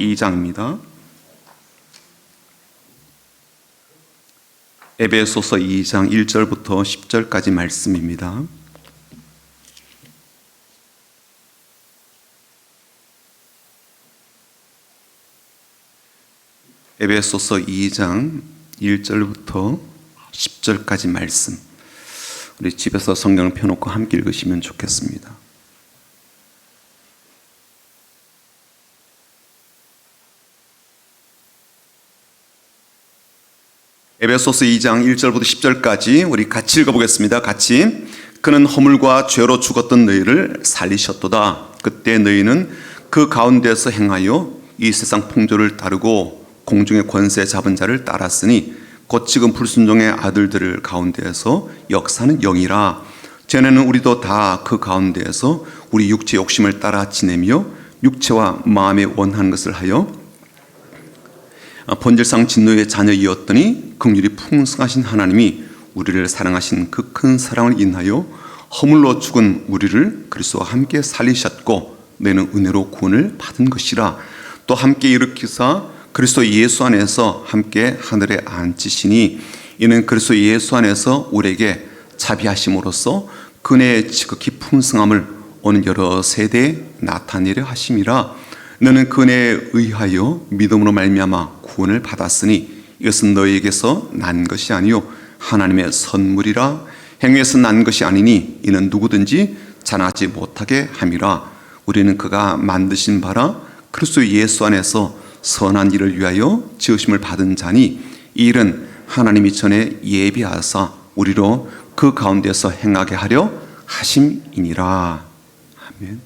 2장입니다. 에베소서 2장 1절부터 10절까지 말씀입니다. 에베소서 2장 1절부터 10절까지 말씀, 우리 집에서 성경을 펴놓고 함께 읽으시면 좋겠습니다. 에베소서 2장 1절부터 10절까지 우리 같이 읽어보겠습니다. 같이. 그는 허물과 죄로 죽었던 너희를 살리셨도다. 그때 너희는 그 가운데서 행하여 이 세상 풍조를 따르고 공중의 권세 잡은 자를 따랐으니 곧 지금 불순종의 아들들 가운데에서 역사는 영이라. 전에는 우리도 다 그 가운데에서 우리 육체 욕심을 따라 지내며 육체와 마음에 원하는 것을 하여 본질상 진노의 자녀이었더니 긍휼이 풍성하신 하나님이 우리를 사랑하신 그 큰 사랑을 인하여 허물로 죽은 우리를 그리스도와 함께 살리셨고 너희는 은혜로 구원을 받은 것이라. 또 함께 일으키사 그리스도 예수 안에서 함께 하늘에 앉히시니 이는 그리스도 예수 안에서 우리에게 자비하심으로써 그네의 지극히 풍성함을 오는 여러 세대에 나타내려 하심이라. 너는 그네에 의하여 믿음으로 말미암아 구원을 받았으니 이것은 너희에게서 난 것이 아니요 하나님의 선물이라. 행위에서 난 것이 아니니 이는 누구든지 자랑하지 못하게 함이라. 우리는 그가 만드신 바라 그리스도 예수 안에서 선한 일을 위하여 지으심을 받은 자니 이 일은 하나님이 전에 예비하사 우리로 그 가운데서 행하게 하려 하심이니라. 아멘.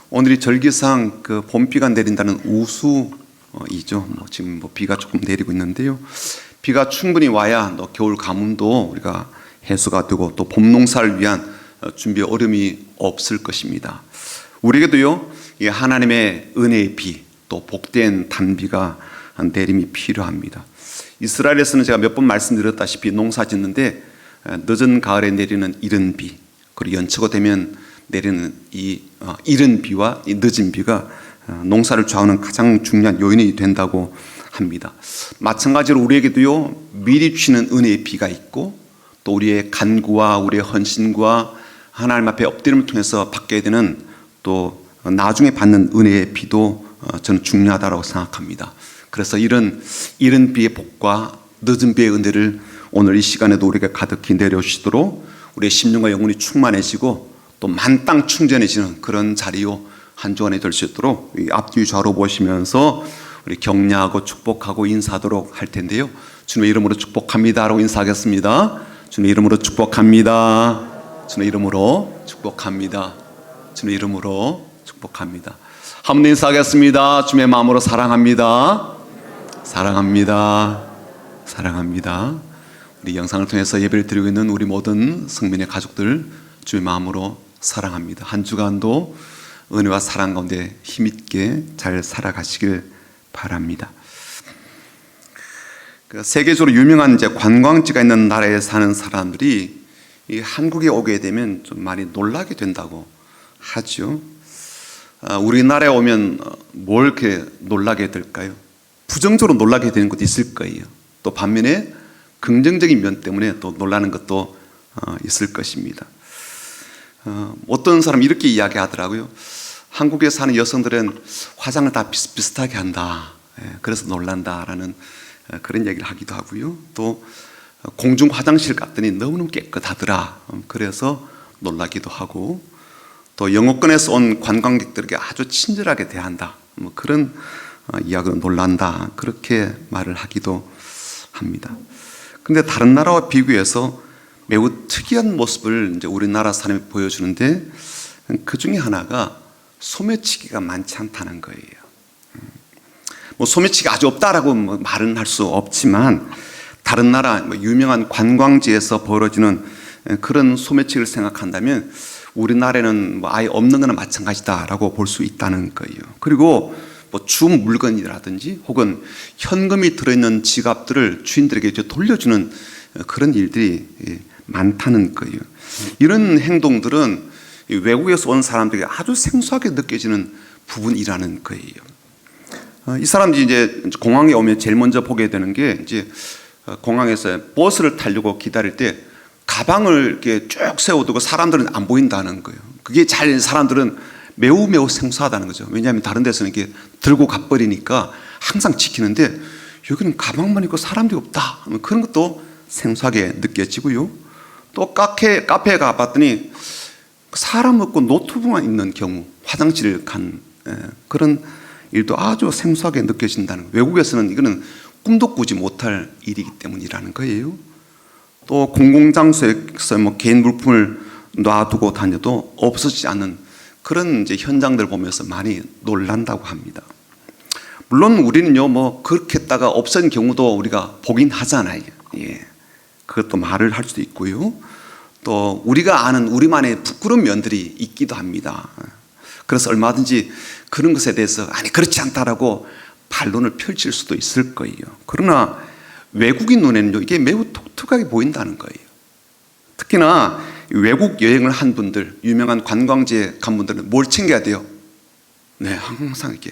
오늘이 절기상 그 봄비가 내린다는 우수이죠. 지금 비가 조금 내리고 있는데요. 비가 충분히 와야 겨울 가뭄도 우리가 해소가 되고 또 봄 농사를 위한 준비에 어려움이 없을 것입니다. 우리에게도요, 하나님의 은혜의 비, 또 복된 단비가 내림이 필요합니다. 이스라엘에서는 제가 몇 번 말씀드렸다시피 농사 짓는데 늦은 가을에 내리는 이른 비, 그리고 연초가 되면 내리는 이 이른 비와 이 늦은 비가 농사를 좌우하는 가장 중요한 요인이 된다고 합니다. 마찬가지로 우리에게도요, 미리 주시는 은혜의 비가 있고 또 우리의 간구와 우리의 헌신과 하나님 앞에 엎드림을 통해서 받게 되는 또 나중에 받는 은혜의 비도 저는 중요하다고 생각합니다. 그래서 이런 이른 비의 복과 늦은 비의 은혜를 오늘 이 시간에도 우리에게 가득히 내려주시도록 우리의 심령과 영혼이 충만해지고 또 만땅 충전해지는 그런 자리요 한 주간이 될 수 있도록 앞뒤 좌로 보시면서 우리 격려하고 축복하고 인사하도록 할 텐데요. 주님의 이름으로 축복합니다라고 인사하겠습니다. 주님의 이름으로 축복합니다. 주님의 이름으로 축복합니다. 주님의 이름으로 축복합니다. 한번 인사하겠습니다. 주님의 마음으로 사랑합니다. 사랑합니다. 사랑합니다. 우리 영상을 통해서 예배를 드리고 있는 우리 모든 성민의 가족들 주의 마음으로 사랑합니다. 한 주간도 은혜와 사랑 가운데 힘있게 잘 살아가시길 바랍니다. 세계적으로 유명한 관광지가 있는 나라에 사는 사람들이 이 한국에 오게 되면 좀 많이 놀라게 된다고 하죠. 우리나라에 오면 뭘 이렇게 놀라게 될까요? 부정적으로 놀라게 되는 것도 있을 거예요. 또 반면에 긍정적인 면 때문에 또 놀라는 것도 있을 것입니다. 어떤 사람이 이렇게 이야기하더라고요. 한국에 사는 여성들은 화장을 다 비슷비슷하게 한다. 그래서 놀란다라는 그런 얘기를 하기도 하고요. 또 공중 화장실 갔더니 너무너무 깨끗하더라. 그래서 놀라기도 하고 또 영어권에서 온 관광객들에게 아주 친절하게 대한다. 그런 이야기로 놀란다. 그렇게 말을 하기도 합니다. 그런데 다른 나라와 비교해서 매우 특이한 모습을 이제 우리나라 사람이 보여주는데 그 중에 하나가 소매치기가 많지 않다는 거예요. 소매치기가 아주 없다라고 말은 할 수 없지만 다른 나라 유명한 관광지에서 벌어지는 그런 소매치기를 생각한다면 우리나라에는 아예 없는 거나 마찬가지다라고 볼 수 있다는 거예요. 그리고 주 물건이라든지 혹은 현금이 들어있는 지갑들을 주인들에게 돌려주는 그런 일들이 많다는 거예요. 이런 행동들은 외국에서 온 사람들에게 아주 생소하게 느껴지는 부분이라는 거예요. 이 사람들이 이제 공항에 오면 제일 먼저 보게 되는 게 이제 공항에서 버스를 타려고 기다릴 때 가방을 이렇게 쭉 세워두고 사람들은 안 보인다는 거예요. 그게 잘 사람들은 매우 생소하다는 거죠. 왜냐하면 다른 데서는 이렇게 들고 가버리니까 항상 지키는데 여기는 가방만 있고 사람들이 없다. 그런 것도 생소하게 느껴지고요. 또 카페에 가봤더니 사람 없고 노트북만 있는 경우 화장실을 간 그런 일도 아주 생소하게 느껴진다는 거예요. 외국에서는 이거는 꿈도 꾸지 못할 일이기 때문이라는 거예요. 또 공공장소에서 뭐 개인 물품을 놔두고 다녀도 없어지지 않는 그런 이제 현장들 보면서 많이 놀란다고 합니다. 물론 우리는요, 뭐 그렇게 했다가 없어진 경우도 우리가 보긴 하잖아요. 예. 그것도 말을 할 수도 있고요. 또 우리가 아는 우리만의 부끄러운 면들이 있기도 합니다. 그래서 얼마든지 그런 것에 대해서 아니 그렇지 않다라고 반론을 펼칠 수도 있을 거예요. 그러나 외국인 눈에는요, 이게 매우 독특하게 보인다는 거예요. 특히나 외국 여행을 한 분들, 유명한 관광지에 간 분들은 뭘 챙겨야 돼요? 네, 항상 이렇게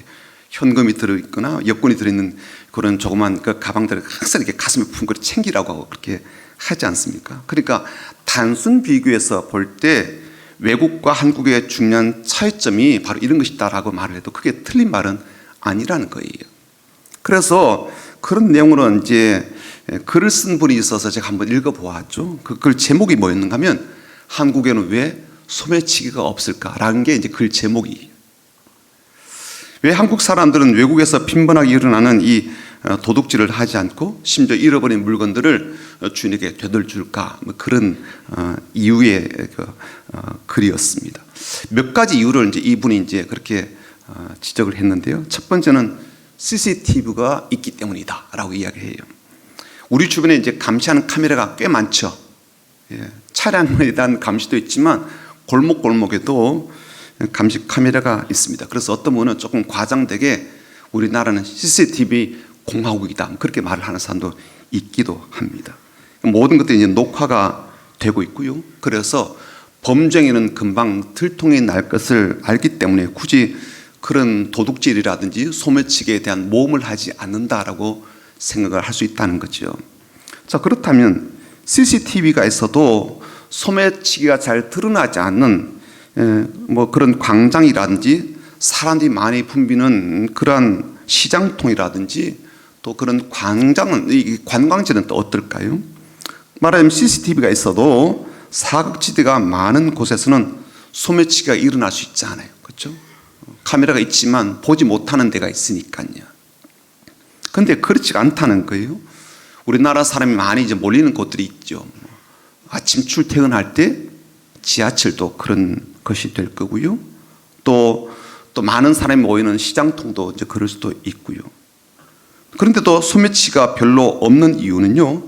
현금이 들어있거나 여권이 들어있는 그런 조그만 그 가방들을 항상 이렇게 가슴에 품고 챙기라고 하고 그렇게 하지 않습니까? 그러니까 단순 비교해서 볼 때 외국과 한국의 중요한 차이점이 바로 이런 것이다라고 말을 해도 그게 틀린 말은 아니라는 거예요. 그래서 그런 내용으로 이제 글을 쓴 분이 있어서 제가 한번 읽어보았죠. 그 글 제목이 뭐였는가 하면 한국에는 왜 소매치기가 없을까라는 게 이제 글 제목이에요. 왜 한국 사람들은 외국에서 빈번하게 일어나는 이 도둑질을 하지 않고 심지어 잃어버린 물건들을 주인에게 되돌줄까? 뭐 그런 이유의 글이었습니다. 몇 가지 이유를 이제 이분이 이제 그렇게 지적을 했는데요. 첫 번째는 CCTV가 있기 때문이다라고 이야기해요. 우리 주변에 이제 감시하는 카메라가 꽤 많죠. 예, 차량에 대한 감시도 있지만 골목골목에도 감시 카메라가 있습니다. 그래서 어떤 분은 조금 과장되게 우리나라는 CCTV 공화국이다 그렇게 말을 하는 사람도 있기도 합니다. 모든 것들이 이제 녹화가 되고 있고요. 그래서 범죄에는 금방 들통이 날 것을 알기 때문에 굳이 그런 도둑질이라든지 소매치기에 대한 모험을 하지 않는다라고 생각을 할 수 있다는 거죠. 자, 그렇다면 CCTV가 있어도 소매치기가 잘 드러나지 않는 뭐 그런 광장이라든지 사람들이 많이 붐비는 그러한 시장통이라든지 또 그런 관광지는 또 어떨까요? 말하자면 CCTV가 있어도 사각지대가 많은 곳에서는 소매치기가 일어날 수 있지 않아요. 그렇죠? 카메라가 있지만 보지 못하는 데가 있으니까요. 그런데 그렇지 않다는 거예요. 우리나라 사람이 많이 이제 몰리는 곳들이 있죠. 아침 출퇴근할 때 지하철도 그런 것이 될 거고요. 또 많은 사람이 모이는 시장통도 이제 그럴 수도 있고요. 그런데도 소매치기가 별로 없는 이유는요,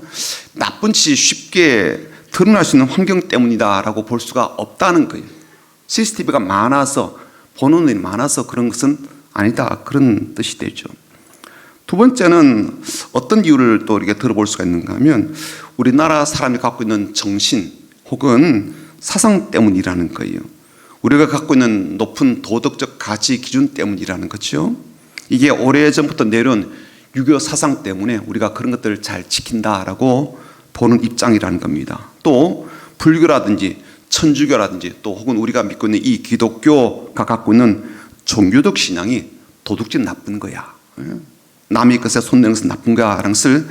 나쁜 짓이 쉽게 드러날 수 있는 환경 때문이다라고 볼 수가 없다는 거예요. CCTV가 많아서 보는 일이 많아서 그런 것은 아니다 그런 뜻이 되죠. 두 번째는 어떤 이유를 또 이렇게 들어볼 수가 있는가 하면 우리나라 사람이 갖고 있는 정신 혹은 사상 때문이라는 거예요. 우리가 갖고 있는 높은 도덕적 가치 기준 때문이라는 거죠. 이게 오래전부터 내려온 유교 사상 때문에 우리가 그런 것들을 잘 지킨다라고 보는 입장이라는 겁니다. 또 불교라든지 천주교라든지 또 혹은 우리가 믿고 있는 이 기독교가 갖고 있는 종교적 신앙이 도둑질 나쁜 거야, 남의 것에 손대는 것은 나쁜 거야라는 것을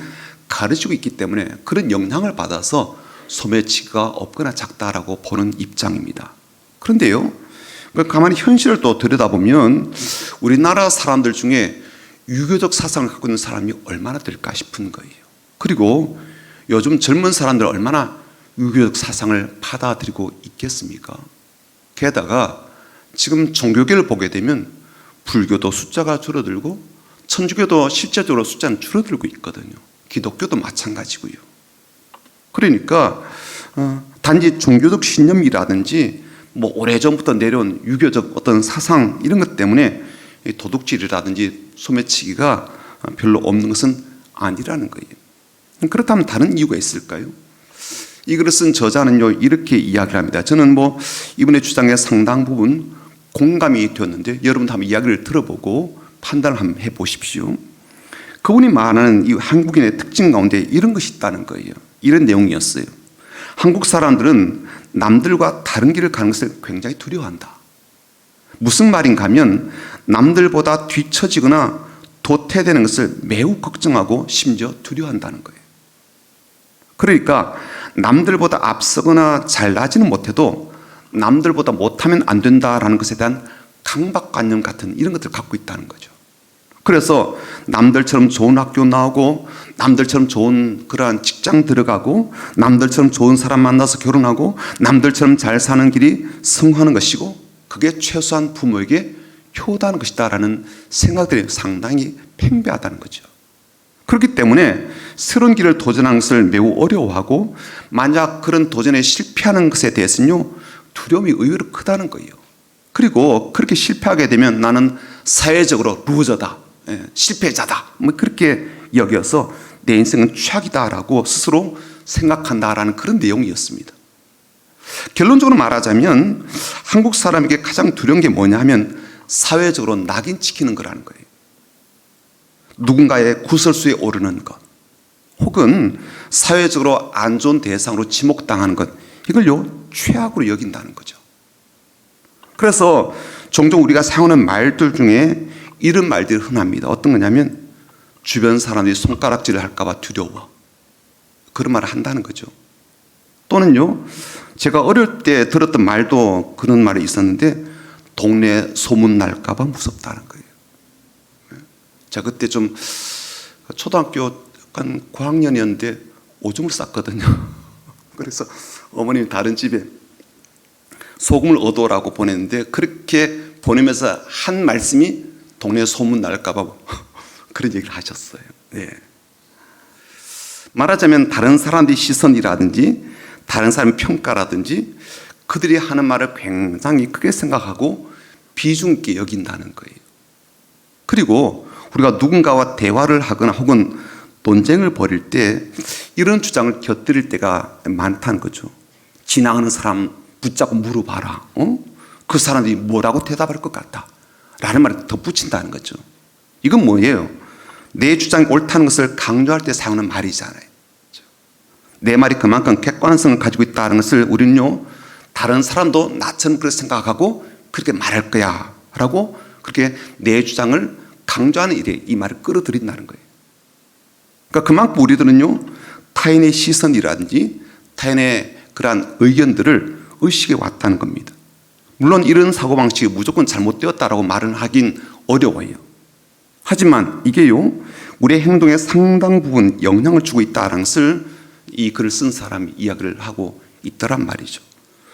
가르치고 있기 때문에 그런 영향을 받아서 소매치기가 없거나 작다라고 보는 입장입니다. 그런데요, 가만히 현실을 또 들여다보면 우리나라 사람들 중에 유교적 사상을 갖고 있는 사람이 얼마나 될까 싶은 거예요. 그리고 요즘 젊은 사람들 얼마나 유교적 사상을 받아들이고 있겠습니까? 게다가 지금 종교계를 보게 되면 불교도 숫자가 줄어들고 천주교도 실제적으로 숫자는 줄어들고 있거든요. 기독교도 마찬가지고요. 그러니까 단지 종교적 신념이라든지 뭐 오래전부터 내려온 유교적 어떤 사상 이런 것 때문에 도둑질이라든지 소매치기가 별로 없는 것은 아니라는 거예요. 그렇다면 다른 이유가 있을까요? 이 글을 쓴 저자는요 이렇게 이야기를 합니다. 저는 이분의 주장의 상당 부분 공감이 되었는데 여러분도 한번 이야기를 들어보고 판단을 한번 해보십시오. 그분이 말하는 이 한국인의 특징 가운데 이런 것이 있다는 거예요. 이런 내용이었어요. 한국 사람들은 남들과 다른 길을 가는 것을 굉장히 두려워한다. 무슨 말인가 하면 남들보다 뒤처지거나 도태되는 것을 매우 걱정하고 심지어 두려워한다는 거예요. 그러니까 남들보다 앞서거나 잘나지는 못해도 남들보다 못하면 안 된다라는 것에 대한 강박관념 같은 이런 것들을 갖고 있다는 거죠. 그래서 남들처럼 좋은 학교 나오고 남들처럼 좋은 그러한 직장 들어가고 남들처럼 좋은 사람 만나서 결혼하고 남들처럼 잘 사는 길이 성공하는 것이고 그게 최소한 부모에게 효도하는 것이다라는 생각들이 상당히 팽배하다는 거죠. 그렇기 때문에 새로운 길을 도전하는 것을 매우 어려워하고 만약 그런 도전에 실패하는 것에 대해서는요 두려움이 의외로 크다는 거예요. 그리고 그렇게 실패하게 되면 나는 사회적으로 루저다, 실패자다 그렇게 여겨서 내 인생은 최악이다라고 스스로 생각한다라는 그런 내용이었습니다. 결론적으로 말하자면 한국 사람에게 가장 두려운 게 뭐냐 하면 사회적으로 낙인찍히는 거라는 거예요. 누군가의 구설수에 오르는 것 혹은 사회적으로 안 좋은 대상으로 지목당하는 것 이걸요 최악으로 여긴다는 거죠. 그래서 종종 우리가 사용하는 말들 중에 이런 말들이 흔합니다. 어떤 거냐면 주변 사람들이 손가락질을 할까 봐 두려워. 그런 말을 한다는 거죠. 또는요 제가 어릴 때 들었던 말도 그런 말이 있었는데 동네 소문 날까 봐 무섭다는 거예요. 제가 그때 좀 초등학교 한 9학년이었는데 오줌을 쌌거든요. 그래서 어머님이 다른 집에 소금을 얻어오라고 보냈는데 그렇게 보내면서 한 말씀이 동네 소문 날까 봐 그런 얘기를 하셨어요. 네. 말하자면 다른 사람들의 시선이라든지 다른 사람의 평가라든지 그들이 하는 말을 굉장히 크게 생각하고 비중 있게 여긴다는 거예요. 그리고 우리가 누군가와 대화를 하거나 혹은 논쟁을 벌일 때 이런 주장을 곁들일 때가 많다는 거죠. 지나가는 사람 붙잡고 물어봐라. 그 사람들이 뭐라고 대답할 것 같다 라는 말을 덧붙인다는 거죠. 이건 뭐예요? 내 주장이 옳다는 것을 강조할 때 사용하는 말이잖아요. 내 말이 그만큼 객관성을 가지고 있다는 것을 우리는요 다른 사람도 나처럼 그렇게 생각하고 그렇게 말할 거야 라고 그렇게 내 주장을 강조하는 일에 이 말을 끌어들인다는 거예요. 그러니까 그만큼 우리들은요 타인의 시선이라든지 타인의 그러한 의견들을 의식해 왔다는 겁니다. 물론 이런 사고방식이 무조건 잘못되었다라고 말은 하긴 어려워요. 하지만 이게요 우리의 행동에 상당 부분 영향을 주고 있다는 것을 이 글을 쓴 사람이 이야기를 하고 있더란 말이죠.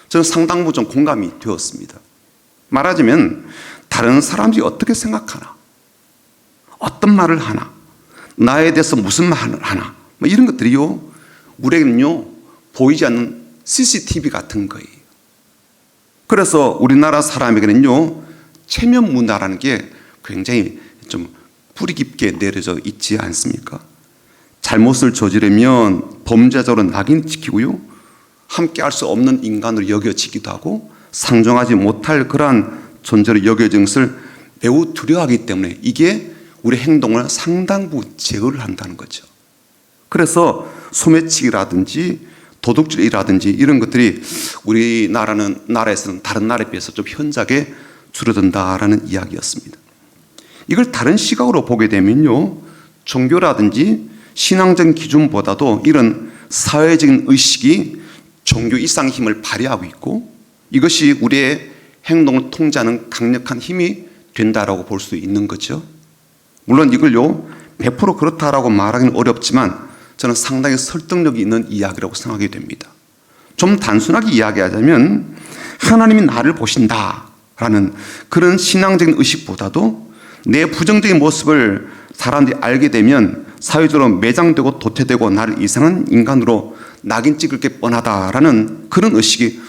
저는 상당 부분 좀 공감이 되었습니다. 말하자면 다른 사람들이 어떻게 생각하나 어떤 말을 하나 나에 대해서 무슨 말을 하나 이런 것들이요 우리에게는요 보이지 않는 CCTV 같은 거예요. 그래서 우리나라 사람에게는요 체면 문화라는 게 굉장히 좀 뿌리 깊게 내려져 있지 않습니까? 잘못을 저지르면 범죄자로 낙인 찍히고요 함께 할 수 없는 인간으로 여겨지기도 하고 상종하지 못할 그러한 존재로 여겨진 것을 매우 두려워하기 때문에 이게 우리 행동을 상당 부분 제어를 한다는 거죠. 그래서 소매치기라든지 도둑질이라든지 이런 것들이 나라에서는 다른 나라에 비해서 좀 현저하게 줄어든다라는 이야기였습니다. 이걸 다른 시각으로 보게 되면요 종교라든지 신앙적인 기준보다도 이런 사회적인 의식이 종교 이상의 힘을 발휘하고 있고 이것이 우리의 행동을 통제하는 강력한 힘이 된다라고 볼 수 있는 거죠. 물론 이걸요 100% 그렇다라고 말하기는 어렵지만 저는 상당히 설득력이 있는 이야기라고 생각이 됩니다. 좀 단순하게 이야기하자면 하나님이 나를 보신다라는 그런 신앙적인 의식보다도 내 부정적인 모습을 사람들이 알게 되면 사회적으로 매장되고 도태되고 나를 이상한 인간으로 낙인 찍을 게 뻔하다라는 그런 의식이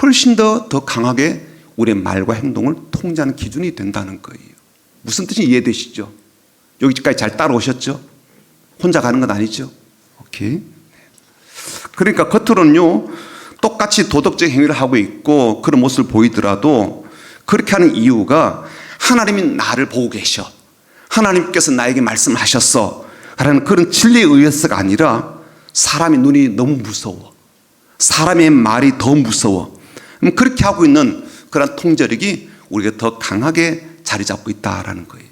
훨씬 더 강하게 우리의 말과 행동을 통제하는 기준이 된다는 거예요. 무슨 뜻인지 이해되시죠? 여기까지 잘 따라오셨죠? 혼자 가는 건 아니죠? 오케이. 그러니까 겉으로는요 똑같이 도덕적 행위를 하고 있고 그런 모습을 보이더라도 그렇게 하는 이유가 하나님이 나를 보고 계셔. 하나님께서 나에게 말씀하셨어 라는 그런 진리에 의해서가 아니라 사람의 눈이 너무 무서워, 사람의 말이 더 무서워, 그렇게 하고 있는 그런 통제력이 우리가 더 강하게 자리 잡고 있다라는 거예요.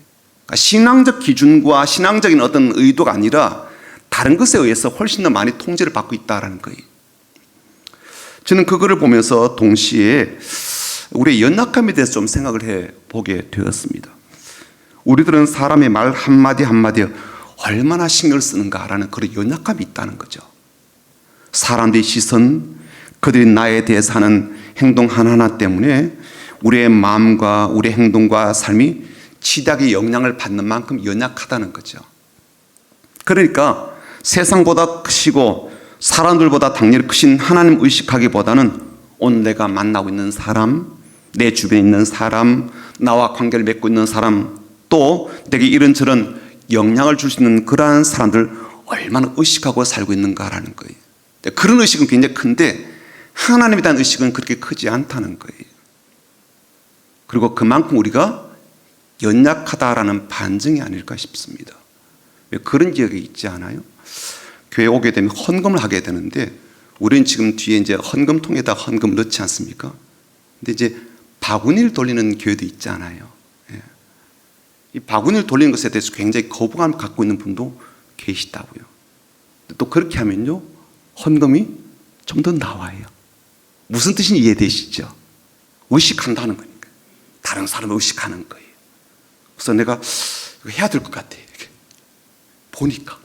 그러니까 신앙적 기준과 신앙적인 어떤 의도가 아니라 다른 것에 의해서 훨씬 더 많이 통제를 받고 있다라는 거예요. 저는 그거를 보면서 동시에 우리의 연약함에 대해서 좀 생각을 해보게 되었습니다. 우리들은 사람의 말 한마디 한마디에 얼마나 신경을 쓰는가라는 그런 연약함이 있다는 거죠. 사람들의 시선, 그들이 나에 대해서 하는 행동 하나하나 때문에 우리의 마음과 우리의 행동과 삶이 지대하게 영향을 받는 만큼 연약하다는 거죠. 그러니까 세상보다 크시고 사람들보다 당연히 크신 하나님 의식하기보다는 오늘 내가 만나고 있는 사람, 내 주변에 있는 사람, 나와 관계를 맺고 있는 사람, 또 내게 이런저런 영향을 줄 수 있는 그러한 사람들 얼마나 의식하고 살고 있는가라는 거예요. 그런 의식은 굉장히 큰데 하나님에 대한 의식은 그렇게 크지 않다는 거예요. 그리고 그만큼 우리가 연약하다라는 반증이 아닐까 싶습니다. 왜 그런 기억이 있지 않아요? 교회 오게 되면 헌금을 하게 되는데 우리는 지금 뒤에 이제 헌금통에다 헌금을 넣지 않습니까? 근데 이제 바구니를 돌리는 교회도 있지 않아요. 예. 이 바구니를 돌리는 것에 대해서 굉장히 거부감을 갖고 있는 분도 계시다고요. 또 그렇게 하면요, 헌금이 좀 더 나와요. 무슨 뜻인지 이해되시죠? 의식한다는 거니까. 다른 사람을 의식하는 거예요. 그래서 내가 이거 해야 될 것 같아. 이렇게 보니까.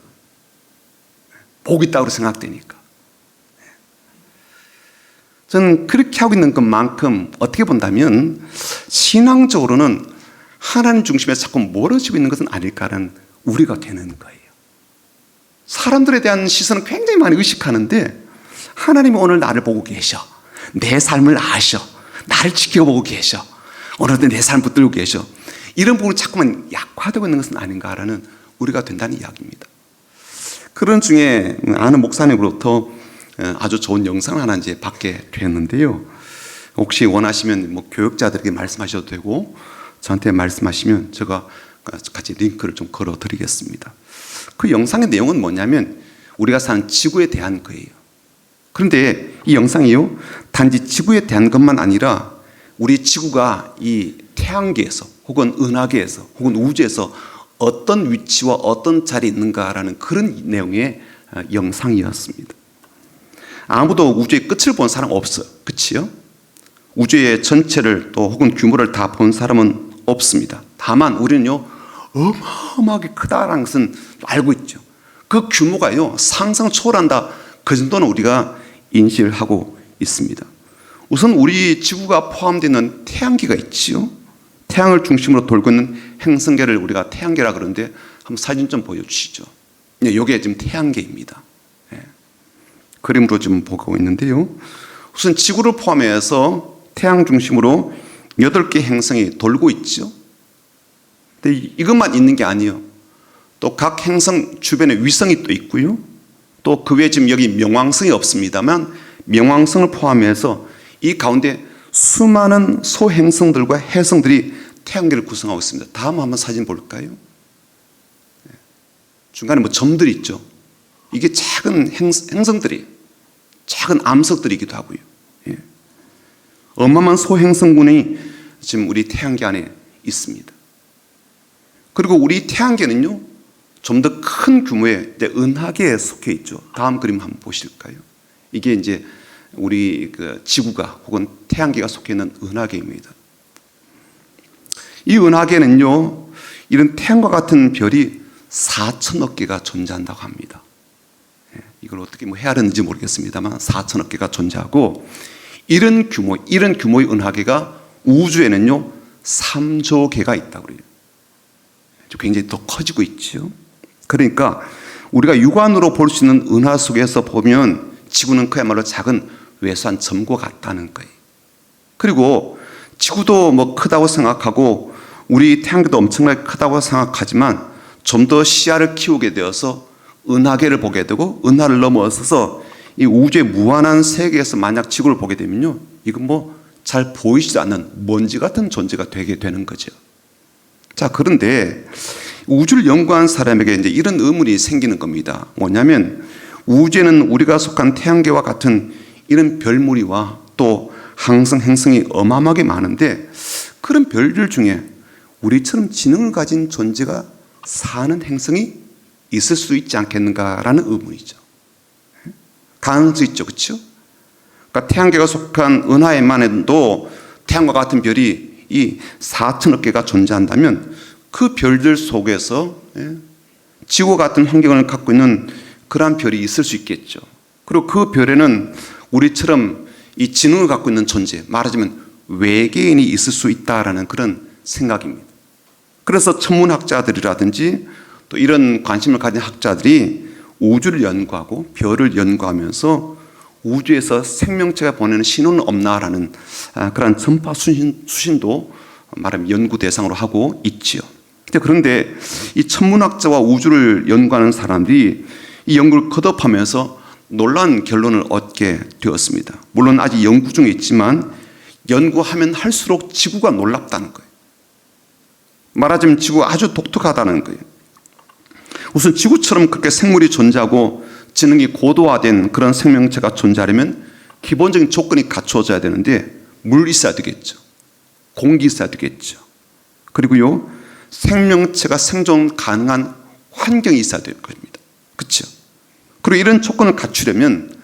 복 있다고 생각되니까. 저는 그렇게 하고 있는 것만큼 어떻게 본다면 신앙적으로는 하나님 중심에서 자꾸 멀어지고 있는 것은 아닐까라는 우려가 되는 거예요. 사람들에 대한 시선은 굉장히 많이 의식하는데 하나님이 오늘 나를 보고 계셔. 내 삶을 아셔. 나를 지켜보고 계셔. 오늘도 내 삶을 붙들고 계셔. 이런 부분이 자꾸만 약화되고 있는 것은 아닌가라는 우려가 된다는 이야기입니다. 그런 중에 아는 목사님으로부터 아주 좋은 영상을 하나 이제 받게 되었는데요. 혹시 원하시면 뭐 교육자들에게 말씀하셔도 되고 저한테 말씀하시면 제가 같이 링크를 좀 걸어 드리겠습니다. 그 영상의 내용은 뭐냐면 우리가 사는 지구에 대한 거예요. 그런데 이 영상이요, 단지 지구에 대한 것만 아니라 우리 지구가 이 태양계에서 혹은 은하계에서 혹은 우주에서 어떤 위치와 어떤 자리에 있는가라는 그런 내용의 영상이었습니다. 아무도 우주의 끝을 본 사람 없어요. 그치요? 우주의 전체를 또 혹은 규모를 다 본 사람은 없습니다. 다만 우리는요, 어마어마하게 크다라는 것은 알고 있죠. 그 규모가요, 상상 초월한다. 그 정도는 우리가 인식을 하고 있습니다. 우선 우리 지구가 포함되는 태양계가 있지요. 태양을 중심으로 돌고 있는 행성계를 우리가 태양계라 그러는데 한번 사진 좀 보여주시죠. 이게 지금 태양계입니다. 그림으로 지금 보고 있는데요. 우선 지구를 포함해서 태양 중심으로 8개 행성이 돌고 있죠. 근데 이것만 있는 게 아니에요. 또 각 행성 주변에 위성이 또 있고요. 또 그 외에 지금 여기 명왕성이 없습니다만 명왕성을 포함해서 이 가운데 수많은 소행성들과 해성들이 태양계를 구성하고 있습니다. 다음 한번 사진 볼까요? 중간에 뭐 점들이 있죠. 이게 작은 행성들이, 작은 암석들이기도 하고요. 예. 어마어마한 소행성군이 지금 우리 태양계 안에 있습니다. 그리고 우리 태양계는요, 좀 더 큰 규모의 은하계에 속해 있죠. 다음 그림 한번 보실까요? 이게 이제 우리 그 지구가 혹은 태양계가 속해 있는 은하계입니다. 이 은하계는요, 이런 태양과 같은 별이 4천억 개가 존재한다고 합니다. 이걸 어떻게 뭐 헤아렸는지 모르겠습니다만 4천억 개가 존재하고 이런 규모의 은하계가 우주에는요 3조 개가 있다고 그래요. 굉장히 더 커지고 있죠. 그러니까 우리가 육안으로 볼 수 있는 은하 속에서 보면 지구는 그야말로 작은 외소한 점과 같다는 거예요. 그리고 지구도 뭐 크다고 생각하고 우리 태양계도 엄청나게 크다고 생각하지만 좀 더 시야를 키우게 되어서 은하계를 보게 되고 은하를 넘어서서 이 우주의 무한한 세계에서 만약 지구를 보게 되면요, 이건 뭐 잘 보이지도 않는 먼지 같은 존재가 되게 되는 거죠. 자, 그런데 우주를 연구한 사람에게 이제 이런 의문이 생기는 겁니다. 뭐냐면 우주에는 우리가 속한 태양계와 같은 이런 별무리와 또 항성, 행성이 어마어마하게 많은데 그런 별들 중에 우리처럼 지능을 가진 존재가 사는 행성이 있을 수 있지 않겠는가라는 의문이죠. 가능성이 있죠, 그렇죠? 그러니까 태양계가 속한 은하에만 해도 태양과 같은 별이 이 4천억 개가 존재한다면 그 별들 속에서 지구 같은 환경을 갖고 있는 그러한 별이 있을 수 있겠죠. 그리고 그 별에는 우리처럼 이 지능을 갖고 있는 존재, 말하자면 외계인이 있을 수 있다라는 그런 생각입니다. 그래서 천문학자들이라든지 또 이런 관심을 가진 학자들이 우주를 연구하고 별을 연구하면서 우주에서 생명체가 보내는 신호는 없나라는 그런 전파 수신도 말하면 연구 대상으로 하고 있지요. 그런데 이 천문학자와 우주를 연구하는 사람들이 이 연구를 거듭하면서 놀라운 결론을 얻게 되었습니다. 물론 아직 연구 중에 있지만 연구하면 할수록 지구가 놀랍다는 거예요. 말하자면 지구가 아주 독특하다는 거예요. 우선 지구처럼 그렇게 생물이 존재하고 지능이 고도화된 그런 생명체가 존재하려면 기본적인 조건이 갖춰져야 되는데 물이 있어야 되겠죠. 공기 있어야 되겠죠. 그리고요, 생명체가 생존 가능한 환경이 있어야 될 겁니다. 그렇죠? 그리고 이런 조건을 갖추려면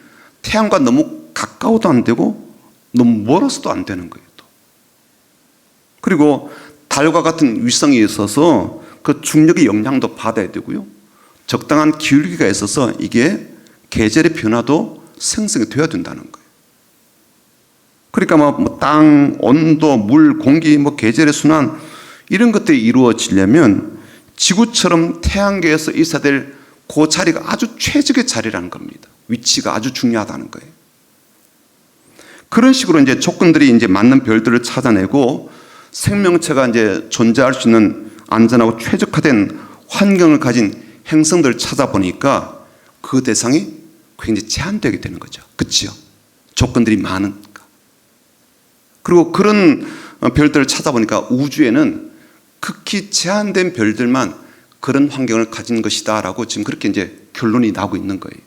태양과 너무 가까워도 안 되고 너무 멀어서도 안 되는 거예요. 또. 그리고 달과 같은 위성이 있어서 그 중력의 영향도 받아야 되고요. 적당한 기울기가 있어서 이게 계절의 변화도 생성이 되어야 된다는 거예요. 그러니까 뭐 땅, 온도, 물, 공기, 뭐 계절의 순환 이런 것들이 이루어지려면 지구처럼 태양계에서 있어야 될 그 자리가 아주 최적의 자리라는 겁니다. 위치가 아주 중요하다는 거예요. 그런 식으로 이제 조건들이 이제 맞는 별들을 찾아내고 생명체가 이제 존재할 수 있는 안전하고 최적화된 환경을 가진 행성들을 찾아보니까 그 대상이 굉장히 제한되게 되는 거죠. 그렇죠? 조건들이 많으니까. 그리고 그런 별들을 찾아보니까 우주에는 극히 제한된 별들만 그런 환경을 가진 것이다라고 지금 그렇게 이제 결론이 나오고 있는 거예요.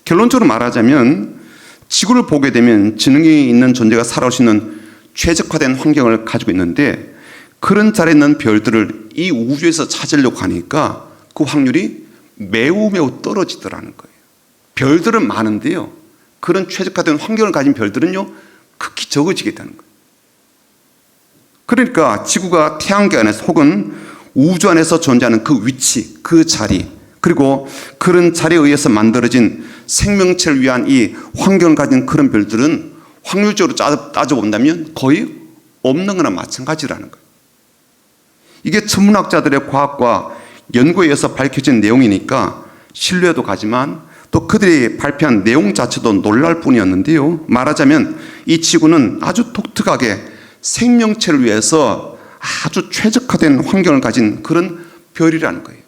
결론적으로 말하자면 지구를 보게 되면 지능이 있는 존재가 살아올 수 있는 최적화된 환경을 가지고 있는데 그런 자리에 있는 별들을 이 우주에서 찾으려고 하니까 그 확률이 매우 떨어지더라는 거예요. 별들은 많은데요. 그런 최적화된 환경을 가진 별들은요, 극히 적어지게 되는 거예요. 그러니까 지구가 태양계 안에서 혹은 우주 안에서 존재하는 그 위치, 그 자리, 그리고 그런 자리에 의해서 만들어진 생명체를 위한 이 환경을 가진 그런 별들은 확률적으로 따져본다면 거의 없는 거나 마찬가지라는 거예요. 이게 천문학자들의 과학과 연구에 의해서 밝혀진 내용이니까 신뢰도 가지만 또 그들이 발표한 내용 자체도 놀랄 뿐이었는데요. 말하자면 이 지구는 아주 독특하게 생명체를 위해서 아주 최적화된 환경을 가진 그런 별이라는 거예요.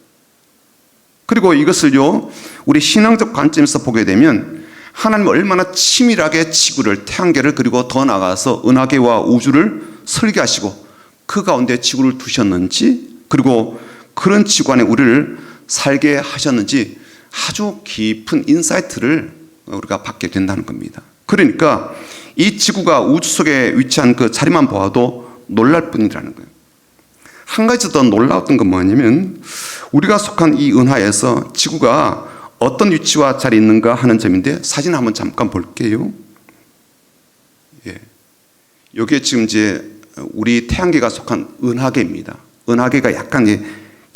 그리고 이것을요, 우리 신앙적 관점에서 보게 되면 하나님은 얼마나 치밀하게 지구를, 태양계를 그리고 더 나아가서 은하계와 우주를 설계하시고 그 가운데 지구를 두셨는지, 그리고 그런 지구 안에 우리를 살게 하셨는지 아주 깊은 인사이트를 우리가 받게 된다는 겁니다. 그러니까 이 지구가 우주 속에 위치한 그 자리만 보아도 놀랄 뿐이라는 거예요. 한 가지 더 놀라웠던 건 뭐냐면 우리가 속한 이 은하에서 지구가 어떤 위치와 자리에 있는가 하는 점인데 사진 한번 잠깐 볼게요. 예. 이게 지금 이제 우리 태양계가 속한 은하계입니다. 은하계가 약간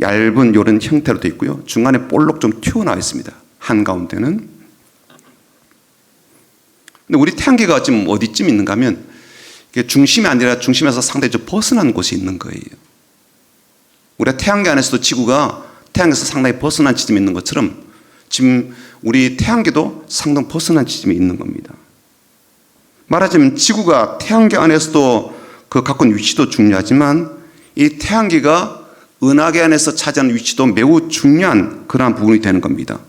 얇은 이런 형태로 되어 있고요. 중간에 볼록 좀 튀어나와 있습니다. 한가운데는. 근데 우리 태양계가 지금 어디쯤 있는가 하면 중심이 아니라 중심에서 상당히 좀 벗어난 곳에 있는 거예요. 우리가 태양계 안에서도 지구가 태양에서 상당히 벗어난 지점에 있는 것처럼 지금 우리 태양계도 상당히 벗어난 지점에 있는 겁니다. 말하자면 지구가 태양계 안에서도 그 갖고 있는 위치도 중요하지만 이 태양계가 은하계 안에서 차지하는 위치도 매우 중요한 그러한 부분이 되는 겁니다.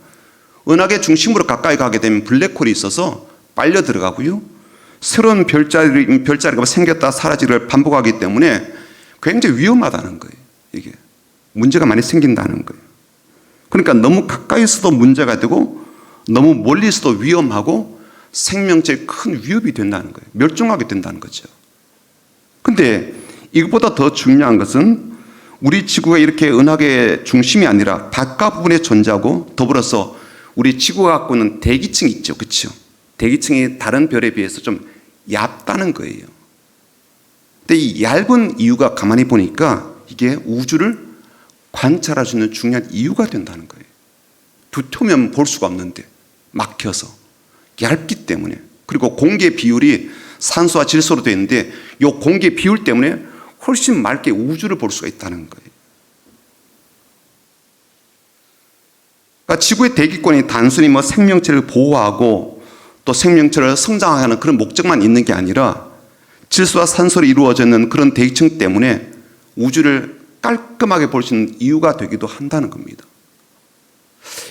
은하계 중심으로 가까이 가게 되면 블랙홀이 있어서 빨려 들어가고요. 새로운 별자리가 생겼다 사라지를 반복하기 때문에 굉장히 위험하다는 거예요. 이게 문제가 많이 생긴다는 거예요. 그러니까 너무 가까이 있어도 문제가 되고 너무 멀리 있어도 위험하고 생명체에 큰 위협이 된다는 거예요. 멸종하게 된다는 거죠. 근데 이것보다 더 중요한 것은 우리 지구가 이렇게 은하계의 중심이 아니라 바깥 부분에 존재하고 더불어서 우리 지구가 갖고 있는 대기층이 있죠. 그렇죠? 대기층이 다른 별에 비해서 좀 얇다는 거예요. 근데 이 얇은 이유가 가만히 보니까 이게 우주를 관찰할 수 있는 중요한 이유가 된다는 거예요. 두터우면 볼 수가 없는데 막혀서 얇기 때문에, 그리고 공기 비율이 산소와 질소로 되어 있는데 이 공기 비율 때문에 훨씬 맑게 우주를 볼 수가 있다는 거예요. 그러니까 지구의 대기권이 단순히 생명체를 보호하고 또 생명체를 성장하게 하는 그런 목적만 있는 게 아니라 질소와 산소로 이루어져 있는 그런 대기층 때문에 우주를 깔끔하게 볼 수 있는 이유가 되기도 한다는 겁니다.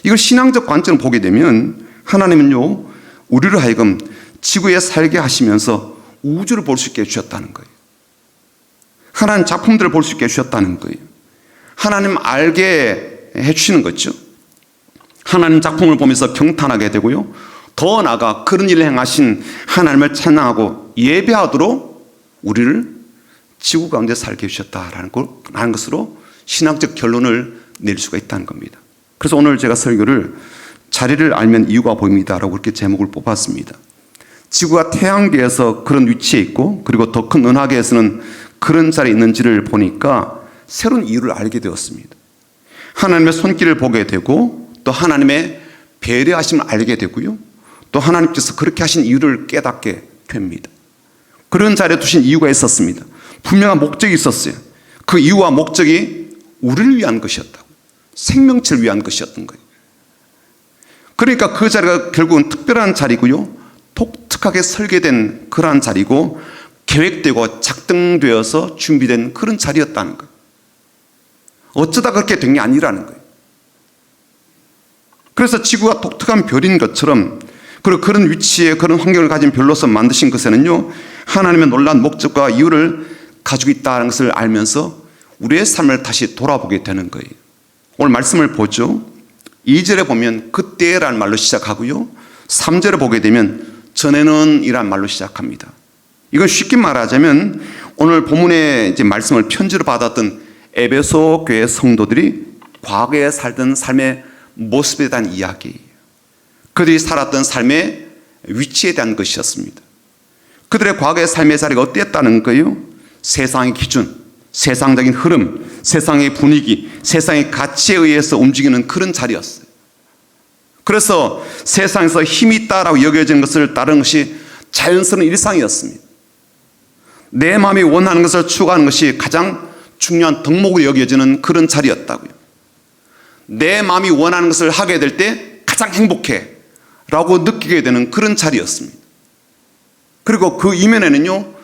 이걸 신앙적 관점을 보게 되면 하나님은요, 우리를 하여금 지구에 살게 하시면서 우주를 볼 수 있게 해주셨다는 거예요. 하나님 작품들을 볼 수 있게 해주셨다는 거예요. 하나님 알게 해주시는 거죠. 하나님 작품을 보면서 경탄하게 되고요, 더 나아가 그런 일을 행하신 하나님을 찬양하고 예배하도록 우리를 지구 가운데 살게 해주셨다라는 것으로 신학적 결론을 낼 수가 있다는 겁니다. 그래서 오늘 제가 설교를 자리를 알면 이유가 보입니다라고 그렇게 제목을 뽑았습니다. 지구가 태양계에서 그런 위치에 있고 그리고 더 큰 은하계에서는 그런 자리에 있는지를 보니까 새로운 이유를 알게 되었습니다. 하나님의 손길을 보게 되고 또 하나님의 배려하심을 알게 되고요, 또 하나님께서 그렇게 하신 이유를 깨닫게 됩니다. 그런 자리에 두신 이유가 있었습니다. 분명한 목적이 있었어요. 그 이유와 목적이 우리를 위한 것이었다고, 생명체를 위한 것이었던 거예요. 그러니까 그 자리가 결국은 특별한 자리고요, 독특하게 설계된 그러한 자리고 계획되고 작동되어서 준비된 그런 자리였다는 거예요. 어쩌다 그렇게 된 게 아니라는 거예요. 그래서 지구가 독특한 별인 것처럼, 그리고 그런 위치에 그런 환경을 가진 별로서 만드신 것에는요, 하나님의 놀라운 목적과 이유를 가지고 있다는 것을 알면서 우리의 삶을 다시 돌아보게 되는 거예요. 오늘 말씀을 보죠. 2절에 보면 그때라는 말로 시작하고요, 3절에 보게 되면 전에는 이란 말로 시작합니다. 이건 쉽게 말하자면 오늘 본문의 이제 말씀을 편지로 받았던 에베소 교회 성도들이 과거에 살던 삶의 모습에 대한 이야기예요. 그들이 살았던 삶의 위치에 대한 것이었습니다. 그들의 과거의 삶의 자리가 어땠다는 거예요? 세상의 기준, 세상적인 흐름, 세상의 분위기, 세상의 가치에 의해서 움직이는 그런 자리였어요. 그래서 세상에서 힘이 있다라고 여겨지는 것을 따르는 것이 자연스러운 일상이었습니다. 내 마음이 원하는 것을 추구하는 것이 가장 중요한 덕목으로 여겨지는 그런 자리였다고요. 내 마음이 원하는 것을 하게 될 때 가장 행복해 라고 느끼게 되는 그런 자리였습니다. 그리고 그 이면에는요,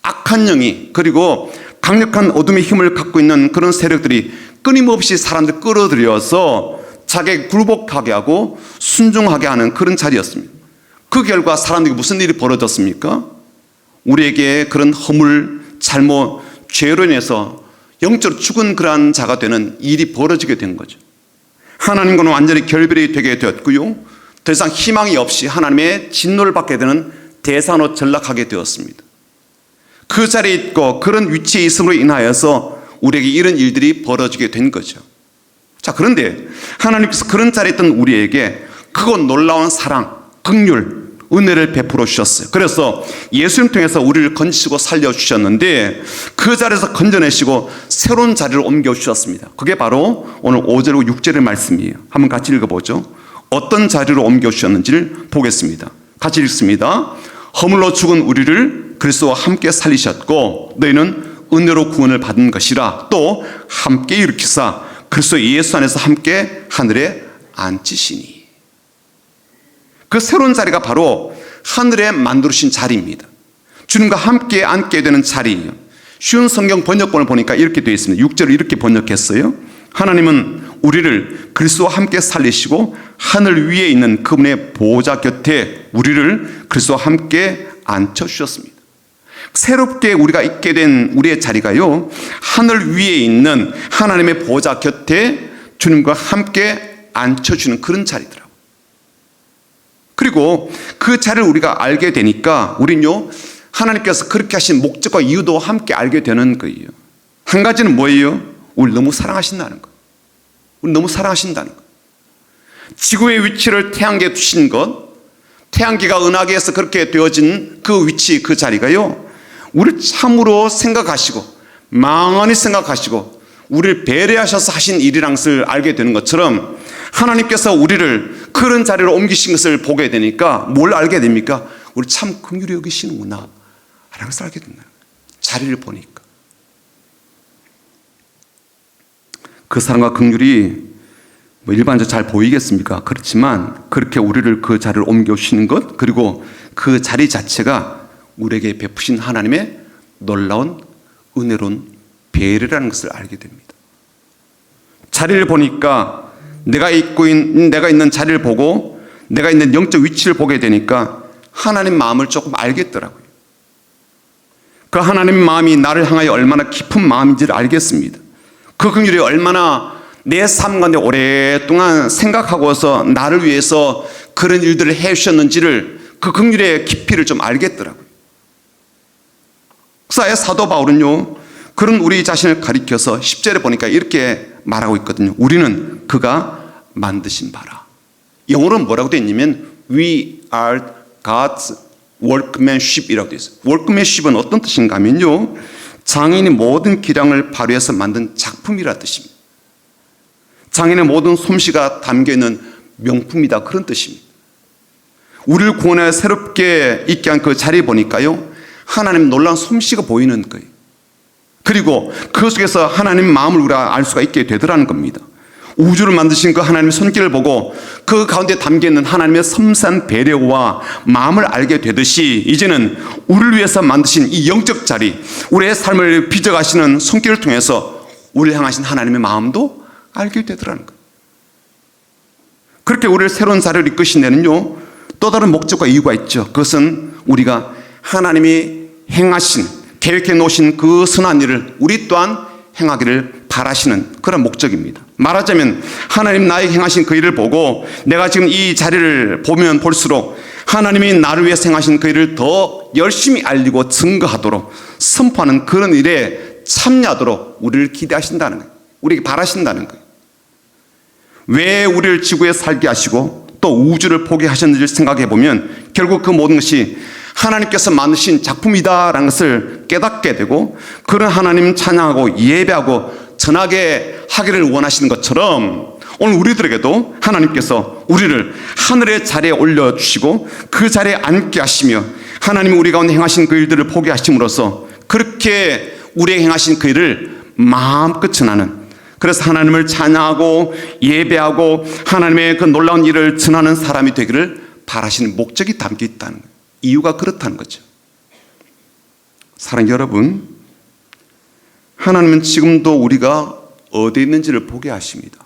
악한 영이, 그리고 강력한 어둠의 힘을 갖고 있는 그런 세력들이 끊임없이 사람들 끌어들여서 자기에게 굴복하게 하고 순종하게 하는 그런 자리였습니다. 그 결과 사람들에게 무슨 일이 벌어졌습니까? 우리에게 그런 허물, 잘못, 죄로 인해서 영적으로 죽은 그러한 자가 되는 일이 벌어지게 된 거죠. 하나님과는 완전히 결별이 되게 되었고요, 더 이상 희망이 없이 하나님의 진노를 받게 되는 대상으로 전락하게 되었습니다. 그 자리에 있고 그런 위치에 있음으로 인하여서 우리에게 이런 일들이 벌어지게 된 거죠. 자, 그런데 하나님께서 그런 자리에 있던 우리에게 크고 놀라운 사랑, 긍휼, 은혜를 베풀어 주셨어요. 그래서 예수님 통해서 우리를 건지시고 살려주셨는데 그 자리에서 건져내시고 새로운 자리를 옮겨주셨습니다. 그게 바로 오늘 5절과 6절의 말씀이에요. 한번 같이 읽어보죠. 어떤 자리로 옮겨주셨는지를 보겠습니다. 같이 읽습니다. 허물로 죽은 우리를 그리스도와 함께 살리셨고 너희는 은혜로 구원을 받은 것이라. 또 함께 일으키사 그리스도 예수 안에서 함께 하늘에 앉히시니. 그 새로운 자리가 바로 하늘에 만들어주신 자리입니다. 주님과 함께 앉게 되는 자리예요. 쉬운 성경 번역본을 보니까 이렇게 되어 있습니다. 6절을 이렇게 번역했어요. 하나님은 우리를 그리스도와 함께 살리시고 하늘 위에 있는 그분의 보호자 곁에 우리를 그리스도와 함께 앉혀주셨습니다. 새롭게 우리가 있게 된 우리의 자리가요, 하늘 위에 있는 하나님의 보좌 곁에 주님과 함께 앉혀주는 그런 자리더라고요. 그리고 그 자리를 우리가 알게 되니까 우리는요, 하나님께서 그렇게 하신 목적과 이유도 함께 알게 되는 거예요. 한 가지는 뭐예요? 우리 너무 사랑하신다는 거. 우리 너무 사랑하신다는 거. 지구의 위치를 태양계에 두신 것, 태양계가 은하계에서 그렇게 되어진 그 위치, 그 자리가요, 우리를 참으로 생각하시고 망언히 생각하시고 우리를 배려하셔서 하신 일이란 것을 알게 되는 것처럼, 하나님께서 우리를 그런 자리로 옮기신 것을 보게 되니까 뭘 알게 됩니까? 우리 참 긍휼히 여기시는구나 라는 것을 알게 된다는 거예요. 자리를 보니까. 그 사랑과 긍휼이 일반적으로 잘 보이겠습니까? 그렇지만 그렇게 우리를 그 자리를 옮겨주시는 것, 그리고 그 자리 자체가 우리에게 베푸신 하나님의 놀라운 은혜로운 배려라는 것을 알게 됩니다. 자리를 보니까 내가 있는 자리를 보고 내가 있는 영적 위치를 보게 되니까 하나님 마음을 조금 알겠더라고요. 그 하나님 마음이 나를 향하여 얼마나 깊은 마음인지를 알겠습니다. 그 긍휼이 얼마나 내 삶 가운데 오랫동안 생각하고서 나를 위해서 그런 일들을 해주셨는지를, 그 긍휼의 깊이를 좀 알겠더라고요. 그래서 사도 바울은요, 그런 우리 자신을 가리켜서 10절에 보니까 이렇게 말하고 있거든요. 우리는 그가 만드신 바라. 영어로는 뭐라고 되어 있냐면 We are God's workmanship이라고 되어 있어요. workmanship은 어떤 뜻인가 하면요, 장인이 모든 기량을 발휘해서 만든 작품이라 뜻입니다. 장인의 모든 솜씨가 담겨있는 명품이다, 그런 뜻입니다. 우리를 구원해 새롭게 있게 한 그 자리에 보니까요, 하나님 놀라운 솜씨가 보이는 거예요. 그리고 그 속에서 하나님 마음을 우리가 알 수가 있게 되더라는 겁니다. 우주를 만드신 그 하나님의 손길을 보고 그 가운데 담겨있는 하나님의 섬세한 배려와 마음을 알게 되듯이, 이제는 우리를 위해서 만드신 이 영적 자리, 우리의 삶을 빚어가시는 손길을 통해서 우리를 향하신 하나님의 마음도 알게 되더라는 거예요. 그렇게 우리를 새로운 자리를 이끄신 데는요, 또 다른 목적과 이유가 있죠. 그것은 우리가 하나님이 행하신, 계획해 놓으신 그 선한 일을 우리 또한 행하기를 바라시는 그런 목적입니다. 말하자면 하나님 나에게 행하신 그 일을 보고 내가 지금 이 자리를 보면 볼수록 하나님이 나를 위해 행하신 그 일을 더 열심히 알리고 증거하도록 선포하는 그런 일에 참여하도록 우리를 기대하신다는 거예요. 우리에게 바라신다는 거예요. 왜 우리를 지구에 살게 하시고 또 우주를 보게 하셨는지를 생각해 보면 결국 그 모든 것이 하나님께서 만드신 작품이다라는 것을 깨닫게 되고, 그런 하나님 찬양하고 예배하고 전하게 하기를 원하시는 것처럼 오늘 우리들에게도 하나님께서 우리를 하늘의 자리에 올려주시고 그 자리에 앉게 하시며 하나님이 우리 가운데 행하신 그 일들을 보게 하심으로써 그렇게 우리에게 행하신 그 일을 마음껏 전하는, 그래서 하나님을 찬양하고 예배하고 하나님의 그 놀라운 일을 전하는 사람이 되기를 바라시는 목적이 담겨 있다는 거예요. 이유가 그렇다는 거죠. 사랑하는 여러분, 하나님은 지금도 우리가 어디 있는지를 보게 하십니다.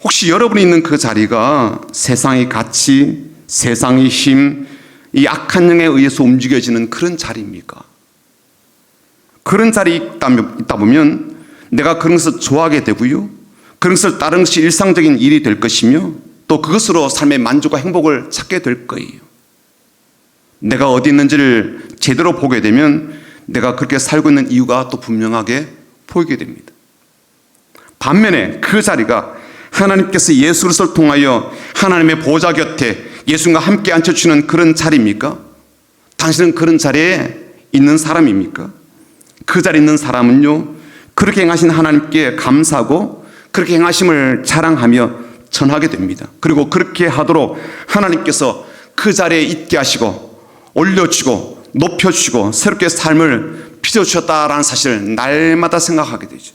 혹시 여러분이 있는 그 자리가 세상의 가치, 세상의 힘, 이 악한 영에 의해서 움직여지는 그런 자리입니까? 그런 자리에 있다 보면 내가 그런 것을 좋아하게 되고요, 그런 것을 따르는 것이 일상적인 일이 될 것이며 또 그것으로 삶의 만족과 행복을 찾게 될 거예요. 내가 어디 있는지를 제대로 보게 되면 내가 그렇게 살고 있는 이유가 또 분명하게 보이게 됩니다. 반면에 그 자리가 하나님께서 예수 그리스도를 통하여 하나님의 보좌 곁에 예수님과 함께 앉혀주시는 그런 자리입니까? 당신은 그런 자리에 있는 사람입니까? 그 자리에 있는 사람은요, 그렇게 행하신 하나님께 감사하고 그렇게 행하심을 자랑하며 전하게 됩니다. 그리고 그렇게 하도록 하나님께서 그 자리에 있게 하시고 올려주시고 높여주시고 새롭게 삶을 빚어주셨다라는 사실을 날마다 생각하게 되죠.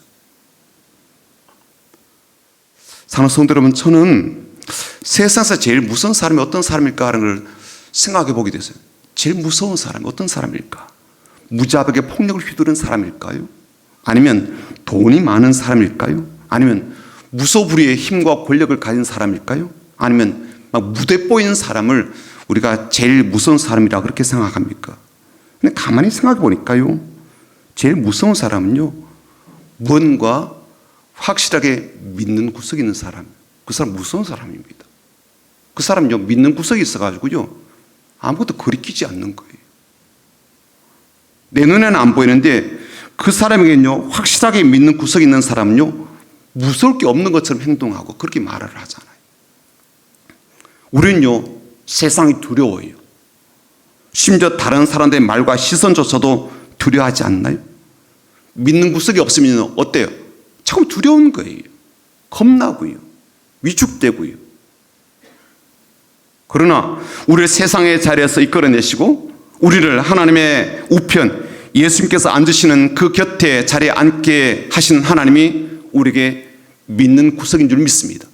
사랑하는 성도 여러분, 저는 세상에서 제일 무서운 사람이 어떤 사람일까 하는 걸 생각해 보게 됐어요. 제일 무서운 사람이 어떤 사람일까? 무자비하게 폭력을 휘두른 사람일까요? 아니면 돈이 많은 사람일까요? 아니면 무소불위의 힘과 권력을 가진 사람일까요? 아니면 막 무대 보이는 사람을 우리가 제일 무서운 사람이라고 그렇게 생각합니까? 근데 가만히 생각해 보니까요, 제일 무서운 사람은요, 뭔가 확실하게 믿는 구석이 있는 사람, 그 사람 무서운 사람입니다. 그 사람은요, 믿는 구석이 있어가지고요, 아무것도 거리끼지 않는 거예요. 내 눈에는 안 보이는데 그 사람에게는요, 확실하게 믿는 구석이 있는 사람은요, 무서울 게 없는 것처럼 행동하고 그렇게 말을 하잖아요. 우리는요, 세상이 두려워요. 심지어 다른 사람들의 말과 시선조차도 두려워하지 않나요? 믿는 구석이 없으면 어때요? 자꾸 두려운 거예요. 겁나고요. 위축되고요. 그러나 우리를 세상의 자리에서 이끌어내시고 우리를 하나님의 우편, 예수님께서 앉으시는 그 곁에 자리에 앉게 하신 하나님이 우리에게 믿는 구석인 줄 믿습니다.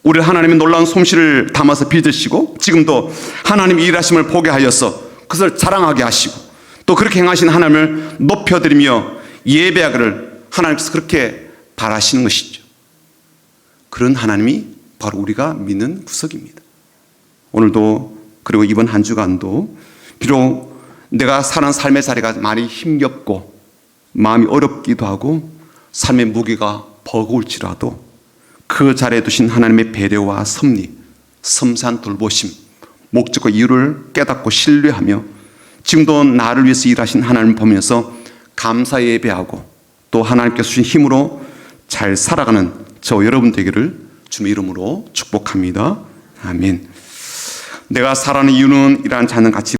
우리 하나님의 놀라운 솜씨를 담아서 빚으시고 지금도 하나님의 일하심을 보게 하여서 그것을 자랑하게 하시고 또 그렇게 행하신 하나님을 높여드리며 예배하기를 하나님께서 그렇게 바라시는 것이죠. 그런 하나님이 바로 우리가 믿는 구석입니다. 오늘도 그리고 이번 한 주간도 비록 내가 사는 삶의 자리가 많이 힘겹고 마음이 어렵기도 하고 삶의 무게가 버거울지라도 그 자리에 두신 하나님의 배려와 섭리, 섬세한 돌보심, 목적과 이유를 깨닫고 신뢰하며 지금도 나를 위해서 일하신 하나님을 보면서 감사 예배하고 또 하나님께서 주신 힘으로 잘 살아가는 저 여러분 되기를 주님의 이름으로 축복합니다. 아멘. 내가 살아가는 이유는 이러한 자는 같이